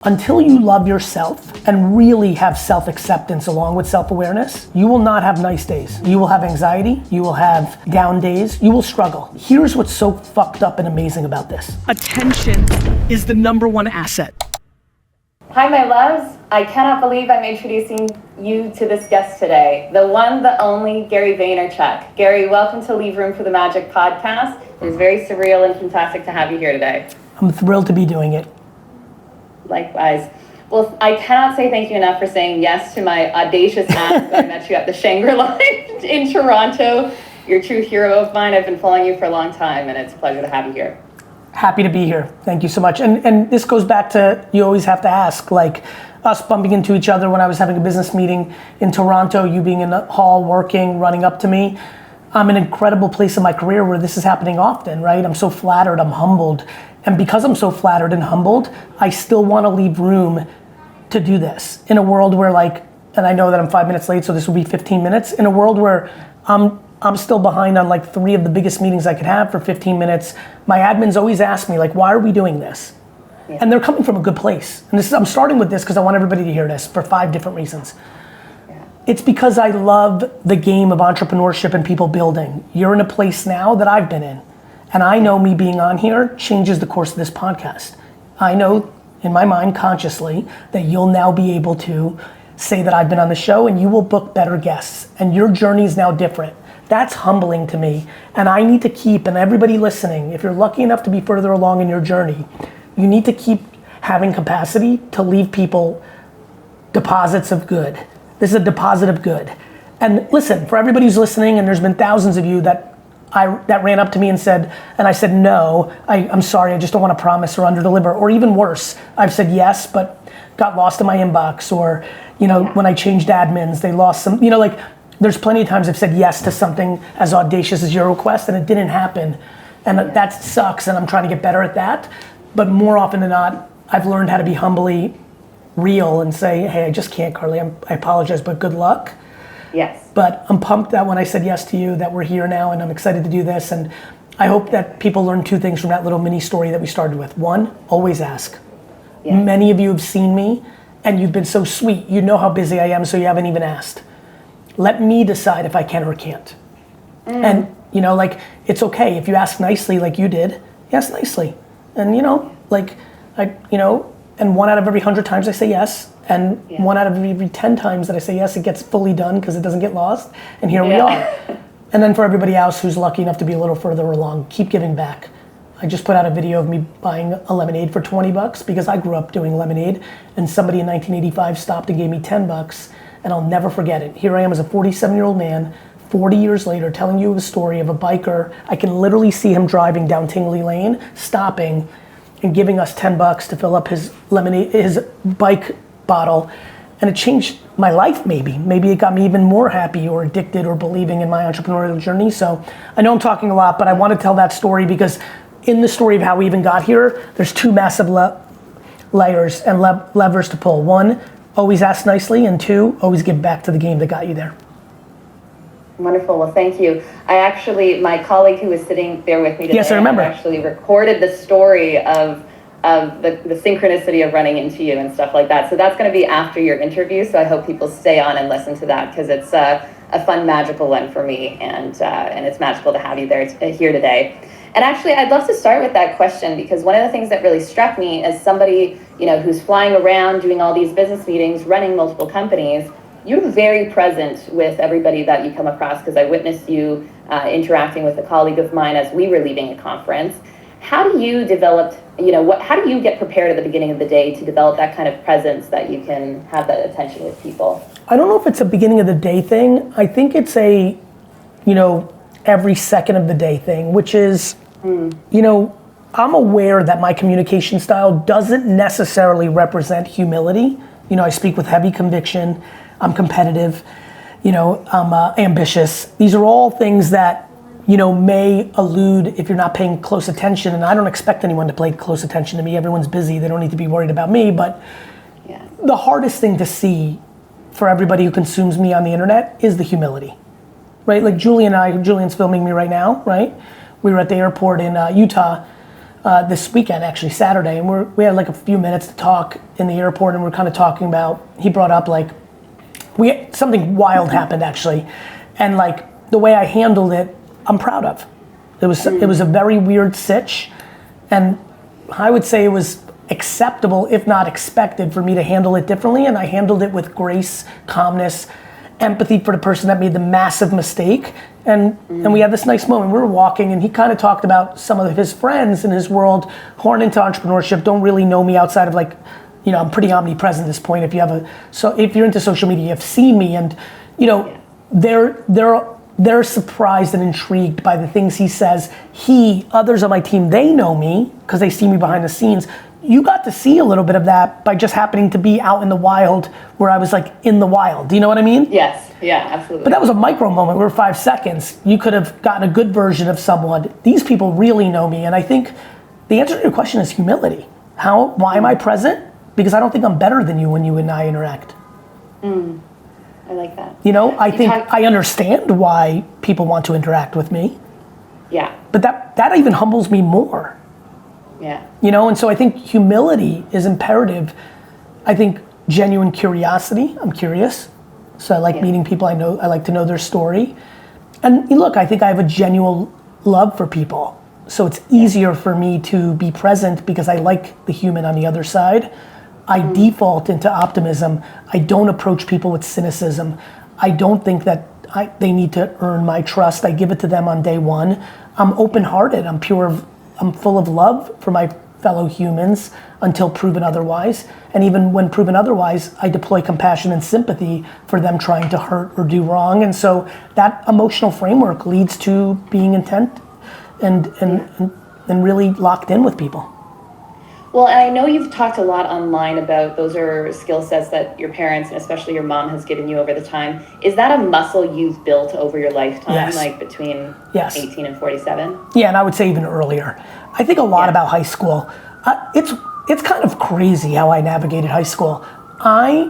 Until you love yourself and really have self-acceptance along with self-awareness, you will not have nice days. You will have anxiety, you will have down days, you will struggle. Here's what's so fucked up and amazing about this. Attention is the #1 asset. Hi, my loves. I cannot believe I'm introducing you to this guest today, the one, the only Gary Vaynerchuk. Gary, welcome to Leave Room for the Magic podcast. It is very surreal and fantastic to have you here today. I'm thrilled to be doing it. Likewise. Well, I cannot say thank you enough for saying yes to my audacious ask when I met you at the Shangri-La in Toronto. You're a true hero of mine. I've been following you for a long time, and it's a pleasure to have you here. Happy to be here. Thank you so much. And this goes back to, you always have to ask, like us bumping into each other when I was having a business meeting in Toronto, you being in the hall working, running up to me. I'm in an incredible place in my career where this is happening often, right? I'm so flattered, I'm humbled. And because I'm so flattered and humbled, I still want to leave room to do this in a world where, like, and I know that I'm 5 minutes late, so this will be 15 minutes, in a world where I'm still behind on like 3 of the biggest meetings I could have for 15 minutes. My admins always ask me, like, why are we doing this? Yeah. And they're coming from a good place. And I'm starting with this because I want everybody to hear this for 5 different reasons. Yeah. It's because I love the game of entrepreneurship and people building. You're in a place now that I've been in. And I know me being on here changes the course of this podcast. I know in my mind consciously that you'll now be able to say that I've been on the show and you will book better guests. And your journey is now different. That's humbling to me. And I need to keep, and everybody listening, if you're lucky enough to be further along in your journey, you need to keep having capacity to leave people deposits of good. This is a deposit of good. And listen, for everybody who's listening, and there's been thousands of you that ran up to me and said, and I said, no, I'm sorry, I just don't want to promise or underdeliver. Or even worse, I've said yes, but got lost in my inbox. Or, when I changed admins, they lost some, like, there's plenty of times I've said yes to something as audacious as your request and it didn't happen. And that sucks, and I'm trying to get better at that. But more often than not, I've learned how to be humbly real and say, hey, I just can't, Karlee, I apologize, but good luck. Yes. But I'm pumped that when I said yes to you, that we're here now, and I'm excited to do this. And I hope that people learn 2 things from that little mini story that we started with. 1, always ask. Yes. Many of you have seen me, and you've been so sweet. You know how busy I am, so you haven't even asked. Let me decide if I can or can't. And, it's okay if you ask nicely like you did, ask nicely. And, and 1 out of every 100 times I say yes. And 1 out of every 10 times that I say yes, it gets fully done because it doesn't get lost. And here we are. And then for everybody else who's lucky enough to be a little further along, keep giving back. I just put out a video of me buying a lemonade for $20 because I grew up doing lemonade, and somebody in 1985 stopped and gave me $10, and I'll never forget it. Here I am as a 47-year-old man, 40 years later, telling you a story of a biker. I can literally see him driving down Tingley Lane, stopping and giving us $10 to fill up his lemonade, his bike bottle, and it changed my life. Maybe it got me even more happy or addicted or believing in my entrepreneurial journey. So I know I'm talking a lot, but I want to tell that story because in the story of how we even got here, there's 2 massive layers and levers to pull. 1, always ask nicely, and 2, always give back to the game that got you there. Wonderful, well, thank you. My colleague who was sitting there with me today, yes, I remember, actually recorded the story of the synchronicity of running into you and stuff like that. So that's going to be after your interview. So I hope people stay on and listen to that because it's a fun, magical one for me, and it's magical to have you there here today. And actually, I'd love to start with that question because one of the things that really struck me as somebody who's flying around doing all these business meetings, running multiple companies, you're very present with everybody that you come across because I witnessed you interacting with a colleague of mine as we were leaving a conference. How do you develop, how do you get prepared at the beginning of the day to develop that kind of presence that you can have that attention with people? I don't know if it's a beginning of the day thing. I think it's a, every second of the day thing, which is, I'm aware that my communication style doesn't necessarily represent humility. I speak with heavy conviction, I'm competitive, I'm ambitious. These are all things that may elude if you're not paying close attention, and I don't expect anyone to pay close attention to me. Everyone's busy, they don't need to be worried about me, but the hardest thing to see for everybody who consumes me on the internet is the humility, right? Like Julian's filming me right now, right? We were at the airport in Utah this weekend, actually Saturday, and we had like a few minutes to talk in the airport, and we're kind of talking about, he brought up like, something wild happened actually, and like the way I handled it, I'm proud of. It was a very weird sitch, and I would say it was acceptable, if not expected, for me to handle it differently, and I handled it with grace, calmness, empathy for the person that made the massive mistake, and we had this nice moment. We were walking, and he kind of talked about some of his friends in his world who aren't into entrepreneurship, don't really know me outside of like, you know, I'm pretty omnipresent at this point. If you're into social media, you've seen me, and you know, they're surprised and intrigued by the things he says. Others on my team, they know me because they see me behind the scenes. You got to see a little bit of that by just happening to be out in the wild, where I was like in the wild. Do you know what I mean? Yes, yeah, absolutely. But that was a micro moment. We were 5 seconds. You could have gotten a good version of someone. These people really know me, and I think the answer to your question is humility. Why am I present? Because I don't think I'm better than you when you and I interact. I like that. You know, I think I understand why people want to interact with me. Yeah. But that even humbles me more. Yeah. You know, and so I think humility is imperative. I think genuine curiosity, I'm curious. So I like meeting people I know, I like to know their story. And look, I think I have a genuine love for people. So it's easier for me to be present because I like the human on the other side. I default into optimism. I don't approach people with cynicism. I don't think that they need to earn my trust. I give it to them on day one. I'm open-hearted, I'm full of love for my fellow humans until proven otherwise. And even when proven otherwise, I deploy compassion and sympathy for them trying to hurt or do wrong. And so that emotional framework leads to being intent and really locked in with people. Well, and I know you've talked a lot online about those are skill sets that your parents and especially your mom has given you over the time. Is that a muscle you've built over your lifetime, Yes. like between Yes. 18 and 47? Yeah, and I would say even earlier. I think a lot about high school. It's kind of crazy how I navigated high school. I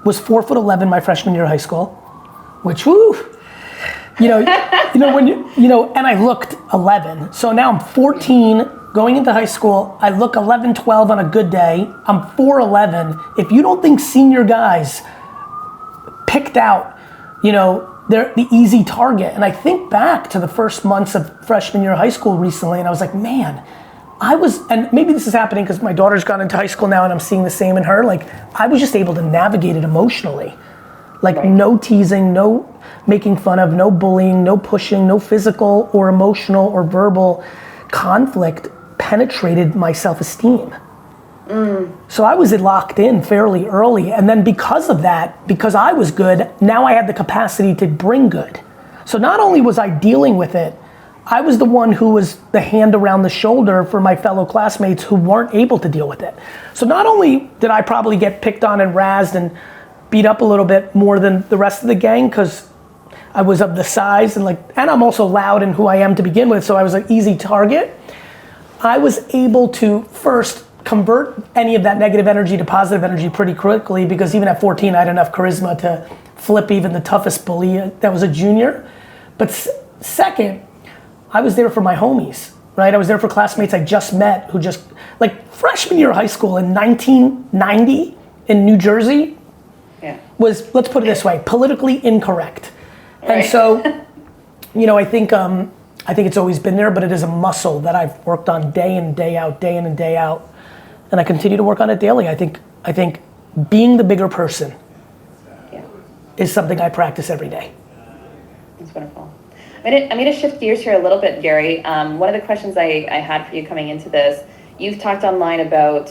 was 4'11" my freshman year of high school, which and I looked 11. So now I'm 14. Going into high school, I look 11, 12 on a good day. I'm 4'11". If you don't think senior guys picked out, they're the easy target. And I think back to the first months of freshman year of high school recently, and I was like, man, and maybe this is happening because my daughter's gone into high school now and I'm seeing the same in her. Like, I was just able to navigate it emotionally. Like, no teasing, no making fun of, no bullying, no pushing, no physical or emotional or verbal conflict penetrated my self-esteem. So I was locked in fairly early, and then because of that, because I was good, now I had the capacity to bring good. So not only was I dealing with it, I was the one who was the hand around the shoulder for my fellow classmates who weren't able to deal with it. So not only did I probably get picked on and razzed and beat up a little bit more than the rest of the gang because I was of the size and I'm also loud in who I am to begin with, so I was an easy target. I was able to first convert any of that negative energy to positive energy pretty quickly because even at 14 I had enough charisma to flip even the toughest bully that was a junior. But second, I was there for my homies, right? I was there for classmates I just met who just, freshman year of high school in 1990 in New Jersey was, let's put it this way, politically incorrect. And so, I think it's always been there, but it is a muscle that I've worked on day in and day out, day in and day out. And I continue to work on it daily. I think being the bigger person is something I practice every day. That's wonderful. I'm going to shift gears here a little bit, Gary. One of the questions I had for you coming into this, you've talked online about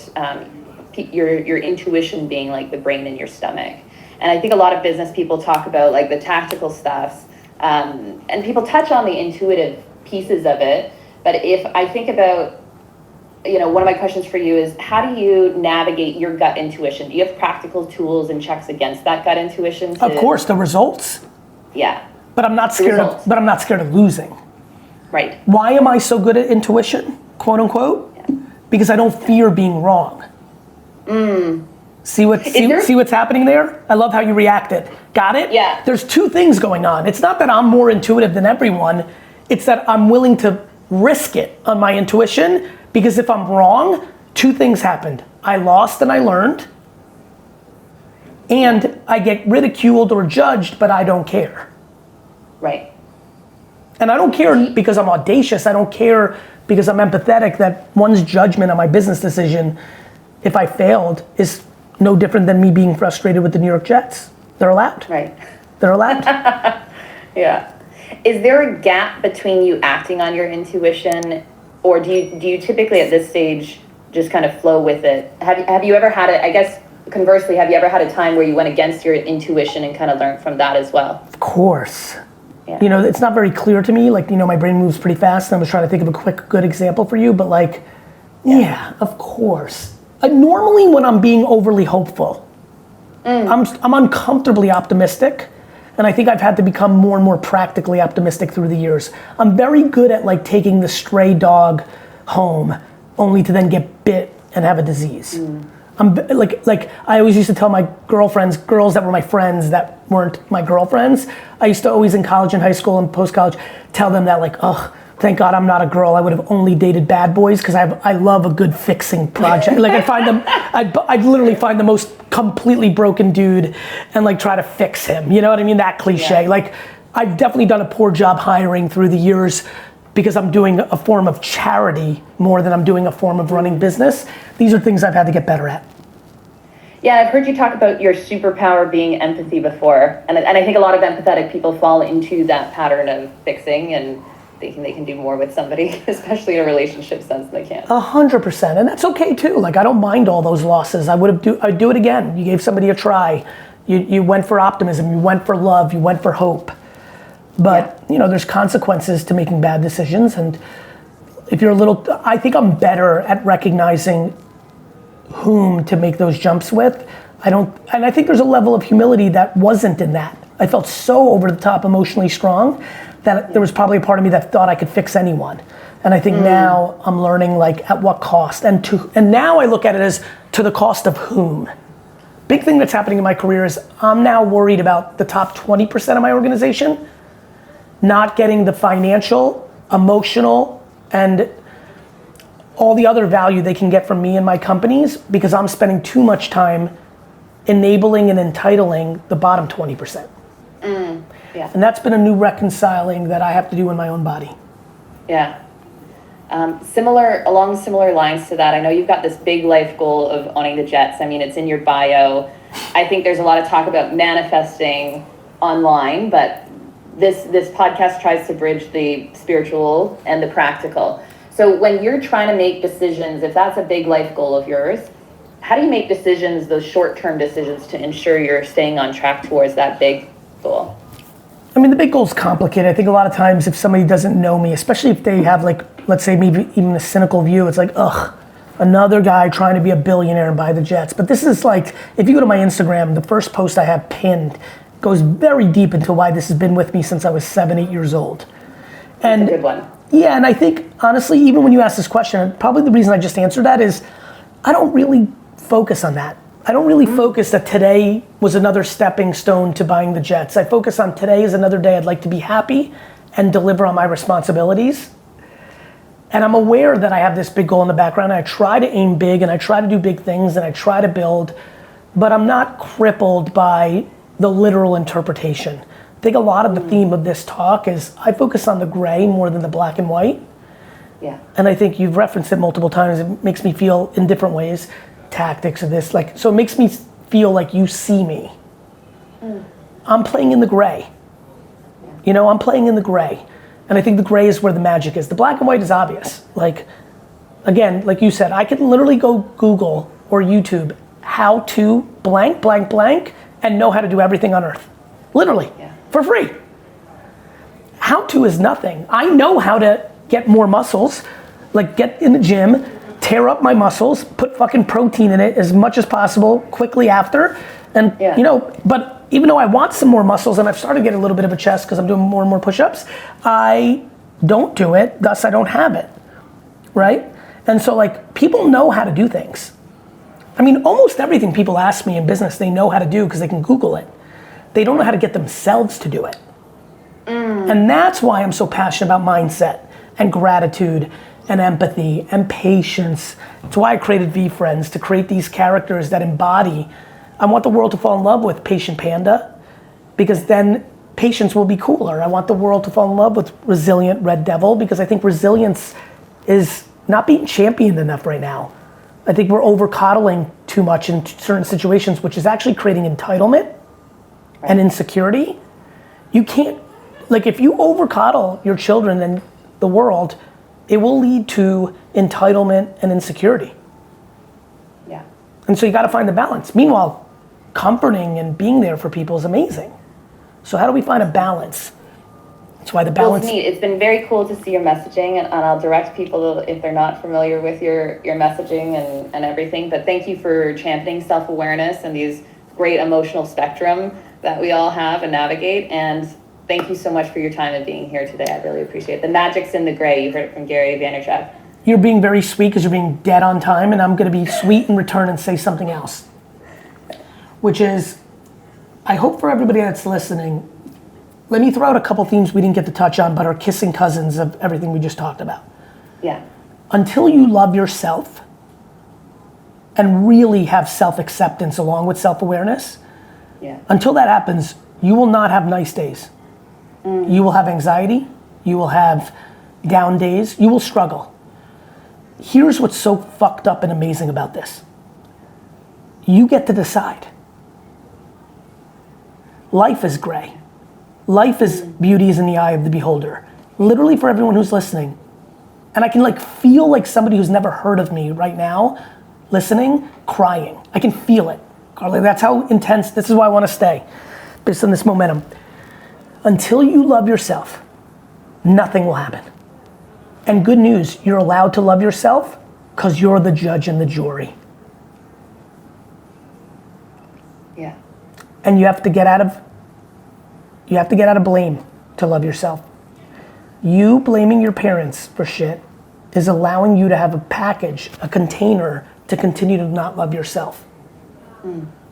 your intuition being like the brain in your stomach. And I think a lot of business people talk about like the tactical stuff, and people touch on the intuitive pieces of it. But if I think about, one of my questions for you is, how do you navigate your gut intuition? Do you have practical tools and checks against that gut intuition? Of course, the results. Yeah. But I'm not scared of losing. Right. Why am I so good at intuition, quote unquote? Yeah. Because I don't fear being wrong. See what's happening there? I love how you reacted. Got it? Yeah. There's two things going on. It's not that I'm more intuitive than everyone. It's that I'm willing to risk it on my intuition Because if I'm wrong, two things happened. I lost and I learned, and I get ridiculed or judged, but I don't care. Right. And I don't care because I'm audacious. I don't care because I'm empathetic that one's judgment on my business decision, if I failed, is no different than me being frustrated with the New York Jets. They're allowed. Right. They're allowed. Yeah. Is there a gap between you acting on your intuition, or do you typically at this stage just kind of flow with it? Have you ever had it, I guess conversely, have you ever had a time where you went against your intuition and kind of learned from that as well? Of course. Yeah. You know, it's not very clear to me. Like, you know, my brain moves pretty fast and I was trying to think of a quick, good example for you, but like, yeah, of course. Normally when I'm being overly hopeful, I'm uncomfortably optimistic, and I think I've had to become more and more practically optimistic through the years. I'm very good at like taking the stray dog home only to then get bit and have a disease. I'm like I always used to tell my girlfriends, girls that were my friends that weren't my girlfriends, I used to always in college and high school and post-college tell them that like, oh, thank God I'm not a girl. I would have only dated bad boys because I love a good fixing project. Like I find them, I'd literally find the most completely broken dude and like try to fix him. You know what I mean? That cliche. Yeah. Like I've definitely done a poor job hiring through the years because I'm doing a form of charity more than I'm doing a form of running business. These are things I've had to get better at. Yeah, I've heard you talk about your superpower being empathy before, and I think a lot of empathetic people fall into that pattern of fixing and thinking they can do more with somebody, especially in a relationship sense, than they can. 100%, and that's okay too. Like I don't mind all those losses. I'd do it again. You gave somebody a try. You went for optimism. You went for love. You went for hope. But you know, there's consequences to making bad decisions, and if you're I think I'm better at recognizing whom to make those jumps with. And I think there's a level of humility that wasn't in that. I felt so over the top emotionally strong that there was probably a part of me that thought I could fix anyone. And I think now I'm learning like at what cost, and now I look at it as to the cost of whom. Big thing that's happening in my career is I'm now worried about the top 20% of my organization not getting the financial, emotional, and all the other value they can get from me and my companies because I'm spending too much time enabling and entitling the bottom 20%. Yeah. And that's been a new reconciling that I have to do in my own body. Yeah. Along similar lines to that, I know you've got this big life goal of owning the Jets. I mean, it's in your bio. I think there's a lot of talk about manifesting online, but this podcast tries to bridge the spiritual and the practical. So when you're trying to make decisions, if that's a big life goal of yours, how do you make decisions, those short-term decisions, to ensure you're staying on track towards that big goal? I mean, the big goal is complicated. I think a lot of times if somebody doesn't know me, especially if they have like, let's say maybe even a cynical view, it's like, ugh, another guy trying to be a billionaire and buy the Jets. But this is like, if you go to my Instagram, the first post I have pinned goes very deep into why this has been with me since I was 7-8 years old. And that's a good one. Yeah, and I think, honestly, even when you ask this question, probably the reason I just answered that is I don't really focus on that. I don't really focus that today was another stepping stone to buying the Jets. I focus on today is another day I'd like to be happy and deliver on my responsibilities. And I'm aware that I have this big goal in the background. I try to aim big and I try to do big things and I try to build, but I'm not crippled by the literal interpretation. I think a lot of the theme of this talk is I focus on the gray more than the black and white. Yeah. And I think you've referenced it multiple times. It makes me feel in different ways, tactics of this, like, so it makes me feel like you see me. I'm playing in the gray. You know, I'm playing in the gray. And I think the gray is where the magic is. The black and white is obvious. Like, again, like you said, I can literally go Google or YouTube how to blank, blank, blank, and know how to do everything on earth. Literally. Yeah. For free. How to is nothing. I know how to get more muscles, like get in the gym, tear up my muscles, put fucking protein in it as much as possible quickly after. And you know, but even though I want some more muscles and I've started to get a little bit of a chest because I'm doing more and more push-ups, I don't do it, thus I don't have it, right? And so like people know how to do things. I mean, almost everything people ask me in business, they know how to do because they can Google it. They don't know how to get themselves to do it. And that's why I'm so passionate about mindset and gratitude and empathy and patience. That's why I created VeeFriends, to create these characters that embody. I want the world to fall in love with Patient Panda, because then patience will be cooler. I want the world to fall in love with Resilient Red Devil, because I think resilience is not being championed enough right now. I think we're over coddling too much in certain situations, which is actually creating entitlement and insecurity. You can't, like, if you over coddle your children and the world, it will lead to entitlement and insecurity. Yeah. And so you gotta find the balance. Meanwhile, comforting and being there for people is amazing. So how do we find a balance? That's why the balance. Well, it's neat. It's been very cool to see your messaging, and I'll direct people if they're not familiar with your messaging and everything. But thank you for championing self-awareness and these great emotional spectrum that we all have and navigate. And thank you so much for your time and being here today. I really appreciate it. The magic's in the gray. You heard it from Gary Vaynerchuk. You're being very sweet because you're being dead on time, and I'm gonna be sweet in return and say something else. Which is, I hope for everybody that's listening, let me throw out a couple themes we didn't get to touch on, but are kissing cousins of everything we just talked about. Yeah. Until you love yourself and really have self-acceptance along with self-awareness, until that happens, you will not have nice days. You will have anxiety, you will have down days, you will struggle. Here's what's so fucked up and amazing about this. You get to decide. Life is gray. Life is beauty is in the eye of the beholder. Literally, for everyone who's listening. And I can like feel like somebody who's never heard of me right now, listening, crying. I can feel it. Karlee, that's how intense, this is why I want to stay, based on this momentum. Until you love yourself, nothing will happen. And good news, you're allowed to love yourself because you're the judge and the jury. Yeah. And you have to get out of blame to love yourself. You blaming your parents for shit is allowing you to have a package, a container to continue to not love yourself.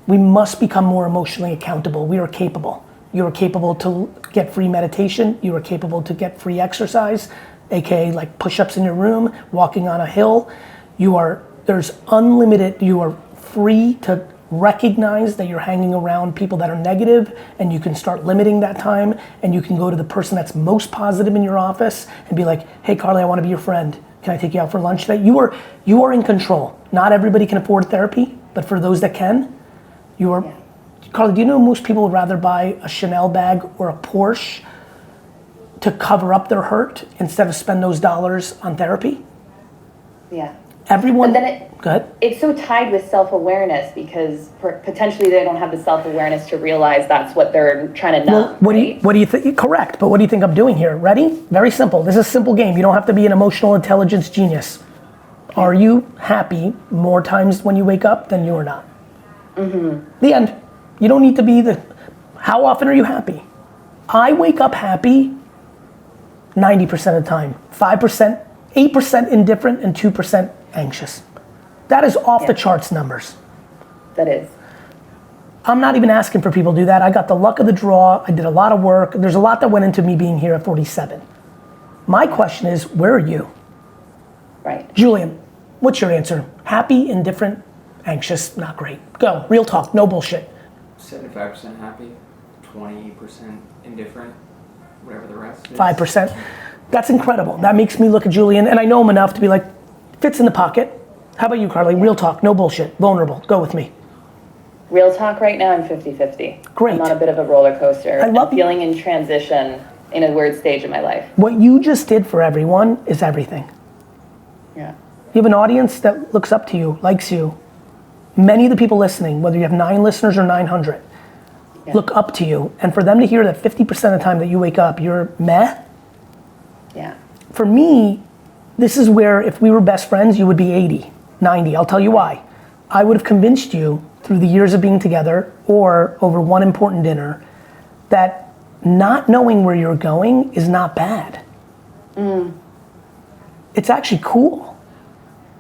We must become more emotionally accountable. We are capable. You are capable to get free meditation. You are capable to get free exercise, AKA like push-ups in your room, walking on a hill. There's unlimited, you are free to recognize that you're hanging around people that are negative, and you can start limiting that time, and you can go to the person that's most positive in your office and be like, hey Karlee, I wanna be your friend. Can I take you out for lunch today? You are in control. Not everybody can afford therapy, but for those that can, Karlee, do you know most people would rather buy a Chanel bag or a Porsche to cover up their hurt instead of spend those dollars on therapy? Yeah. Everyone, but then go ahead. It's so tied with self-awareness because potentially they don't have the self-awareness to realize that's what they're trying to numb. What do you think? Correct, but what do you think I'm doing here? Ready? Very simple. This is a simple game. You don't have to be an emotional intelligence genius. Are you happy more times when you wake up than you are not? The end. You don't need to be how often are you happy? I wake up happy 90% of the time. 5%, 8% indifferent, and 2% anxious. That is off the charts numbers. That is. I'm not even asking for people to do that. I got the luck of the draw. I did a lot of work. There's a lot that went into me being here at 47. My question is, where are you? Right. Julian, what's your answer? Happy, indifferent, anxious, not great. Go, real talk, no bullshit. 75% happy, 20% indifferent, whatever the rest is. 5%. That's incredible. That makes me look at Julian, and I know him enough to be like, fits in the pocket. How about you, Karlee? Real talk, no bullshit, vulnerable. Go with me. Real talk right now, I'm 50-50. Great. I'm on a bit of a roller coaster. I'm feeling in transition in a weird stage of my life. What you just did for everyone is everything. Yeah. You have an audience that looks up to you, likes you. Many of the people listening, whether you have 9 listeners or 900, look up to you. And for them to hear that 50% of the time that you wake up, you're meh. Yeah. For me, this is where if we were best friends, you would be 80, 90. I'll tell you why. I would have convinced you through the years of being together or over one important dinner that not knowing where you're going is not bad. It's actually cool.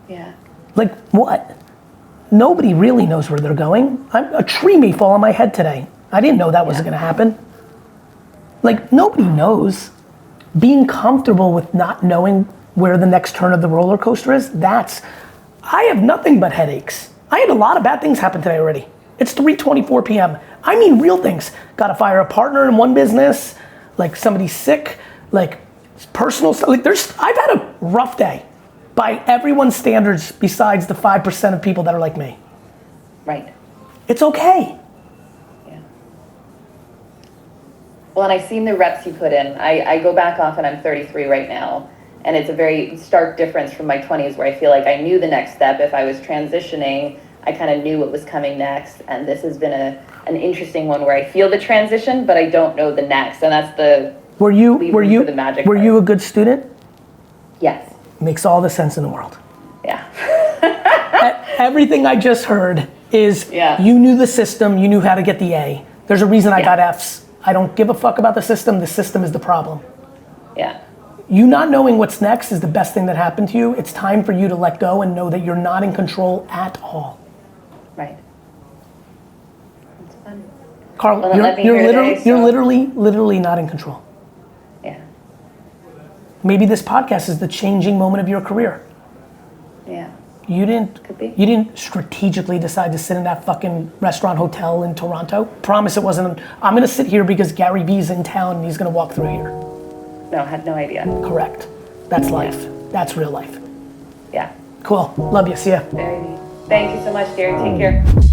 Yeah. Like what? Nobody really knows where they're going. A tree may fall on my head today. I didn't know that was gonna happen. Like nobody knows. Being comfortable with not knowing where the next turn of the roller coaster is, I have nothing but headaches. I had a lot of bad things happen today already. It's 3:24 p.m. I mean real things. Gotta fire a partner in one business, like somebody's sick, like personal stuff. Like I've had a rough day by everyone's standards besides the 5% of people that are like me. Right. It's okay. Yeah. Well, and I've seen the reps you put in. I go back often, I'm 33 right now, and it's a very stark difference from my 20s where I feel like I knew the next step. If I was transitioning, I kind of knew what was coming next, and this has been an interesting one where I feel the transition, but I don't know the next, and that's the Were you the magic were part. you a good student? Yes. Makes all the sense in the world. Yeah. Everything I just heard is you knew the system, you knew how to get the A. There's a reason I got Fs. I don't give a fuck about the system is the problem. Yeah. You not knowing what's next is the best thing that happened to you. It's time for you to let go and know that you're not in control at all. Right. That's fun. Carl, Well, you're literally not in control. Yeah. Maybe this podcast is the changing moment of your career. Yeah. You didn't Could be. You didn't strategically decide to sit in that fucking restaurant hotel in Toronto. Promise it wasn't. I'm gonna sit here because GaryVee's in town and he's gonna walk through here. No, I had no idea. Correct. That's life. That's real life. Yeah. Cool. Love you. See ya. Very neat. Thank you so much, Gary. Take care.